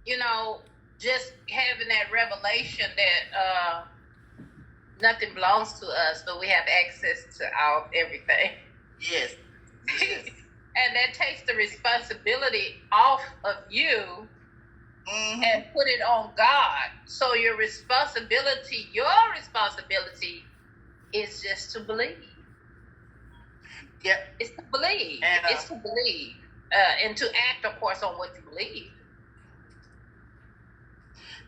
you know, just having that revelation that nothing belongs to us, but we have access to our everything. Yes. Yes. And that takes the responsibility off of you and put it on God. So your responsibility is just to believe. Yep. It's to believe. It's to believe. And to act, of course, on what you believe.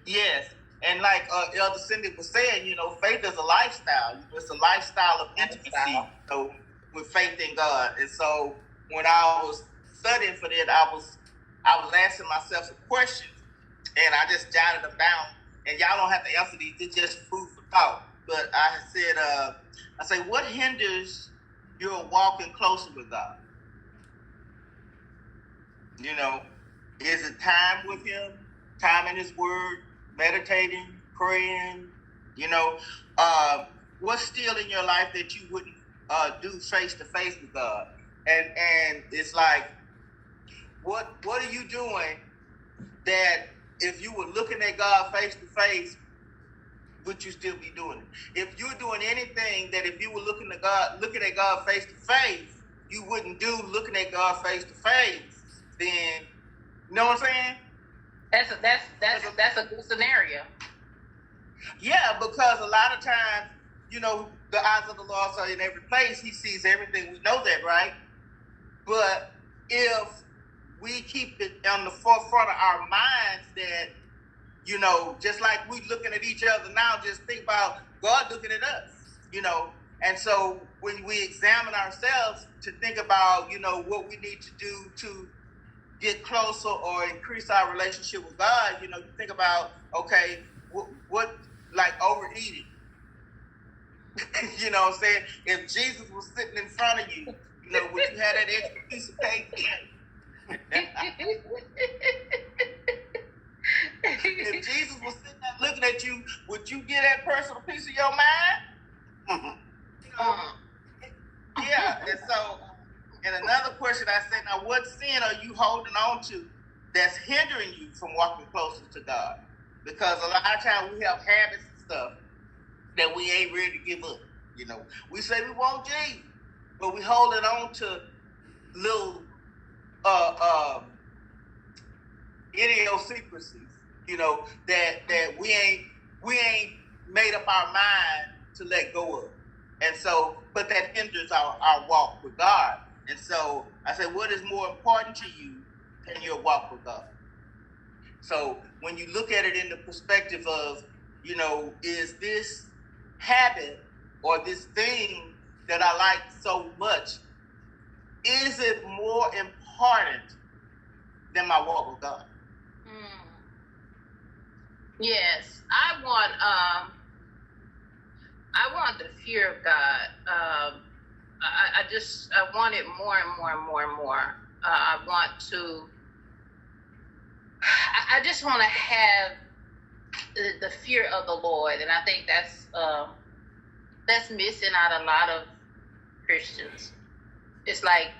Yes. And like Elder Cindy was saying, you know, faith is a lifestyle. It's a lifestyle of intimacy, with faith in God. And so when I was studying for that, I was asking myself some questions, and I just jotted them down. And y'all don't have to answer these; it's just food for thought. But I said, what hinders your walking closer with God? You know, is it time with Him, time in His Word, meditating, praying? You know, what's still in your life that you wouldn't do face to face with God? And it's like, what are you doing that if you were looking at God face to face, would you still be doing it? If you're doing anything that if you were looking at God face to face, you wouldn't do looking at God face to face, then you know what I'm saying? That's a good scenario. Yeah, because a lot of times, you know, the eyes of the Lord are in every place. He sees everything. We know that, right? But if we keep it on the forefront of our minds that, you know, just like we looking at each other now, just think about God looking at us, you know. And so when we examine ourselves to think about, you know, what we need to do to get closer or increase our relationship with God, you know, you think about, okay, what like overeating. You know what I'm saying? If Jesus was sitting in front of you, you know, would you have that extra piece of cake? If Jesus was sitting there looking at you, would you give that person a piece of your mind? You know, yeah. And so, and another question I said, now what sin are you holding on to that's hindering you from walking closer to God? Because a lot of times we have habits and stuff that we ain't ready to give up. You know, we say we want Jesus, but we holding on to little idiosyncrasies, you know, that we ain't made up our mind to let go of. And so, but that hinders our walk with God. And so I said, what is more important to you than your walk with God? So when you look at it in the perspective of, you know, is this habit or this thing that I like so much, is it more important than my walk with God? Yes, I want the fear of God. I want it more and more and more and more. I just want to have the fear of the Lord, and I think that's missing out a lot of Christians. It's like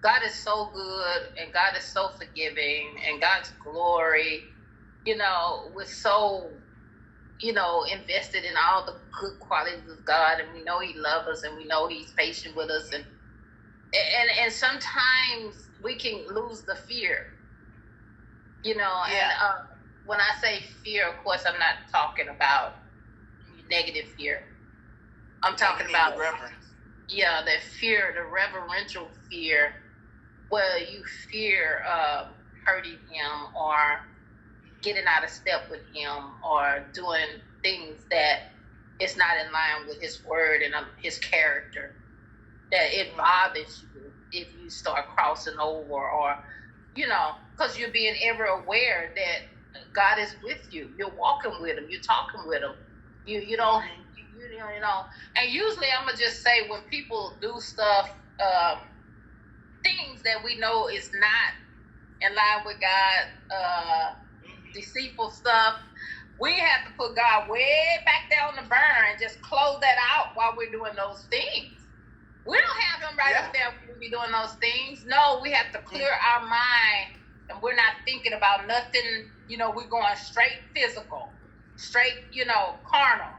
God is so good, and God is so forgiving, and God's glory, you know, we're so, you know, invested in all the good qualities of God, and we know He loves us, and we know He's patient with us, and sometimes we can lose the fear, you know. Yeah. And when I say fear, of course, I'm not talking about negative fear. I'm talking about reverence. Yeah, that fear, the reverential fear, where you fear hurting Him or getting out of step with Him or doing things that is not in line with His word and His character, that it bothers you if you start crossing over, or, you know, because you're being ever aware that God is with you. You're walking with Him. You're talking with Him. You don't, you know. And usually I'm going to just say, when people do stuff, things that we know is not in line with God, deceitful stuff, we have to put God way back there on the burner and just close that out while we're doing those things. We don't have Him right up there when we be doing those things. No, we have to clear our mind and we're not thinking about nothing, we're going straight physical, straight, carnal.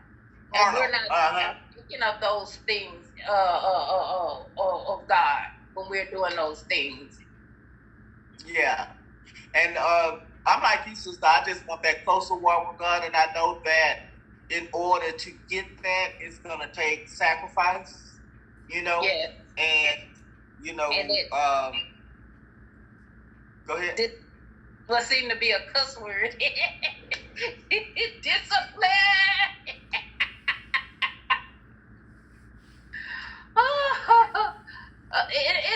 And we're not thinking of those things of God when we're doing those things. Yeah. And I'm like you, sister. I just want that closer walk with God, and I know that in order to get that, it's going to take sacrifice, Yes. And, go ahead. What seemed to be a cuss word. Discipline.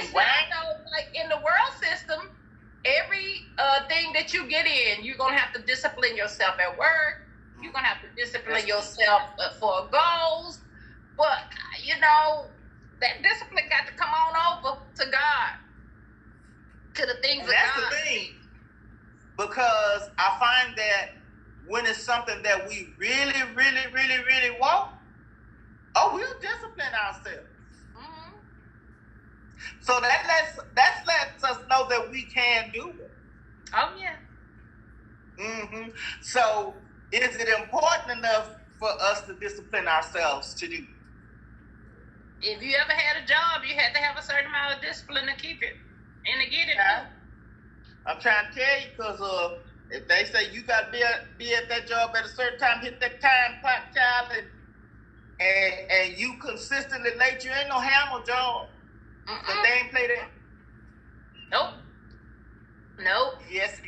It's not like in the world system, every thing that you get in, you're going to have to discipline yourself at work. You're going to have to discipline yourself for goals. But, that discipline got to come on over to God, to the things of God. That's the thing. Because I find that when it's something that we really, really, really, really want, we'll discipline ourselves. Mm-hmm. So that lets us know that we can do it. Oh, yeah. Mm-hmm. So is it important enough for us to discipline ourselves to do it? If you ever had a job, you had to have a certain amount of discipline to keep it and to get it. I'm trying to tell you, because if they say you got to be at that job at a certain time, hit that time clock, child, and you consistently late, you ain't gonna have no job. But they ain't play that. Nope. Yes,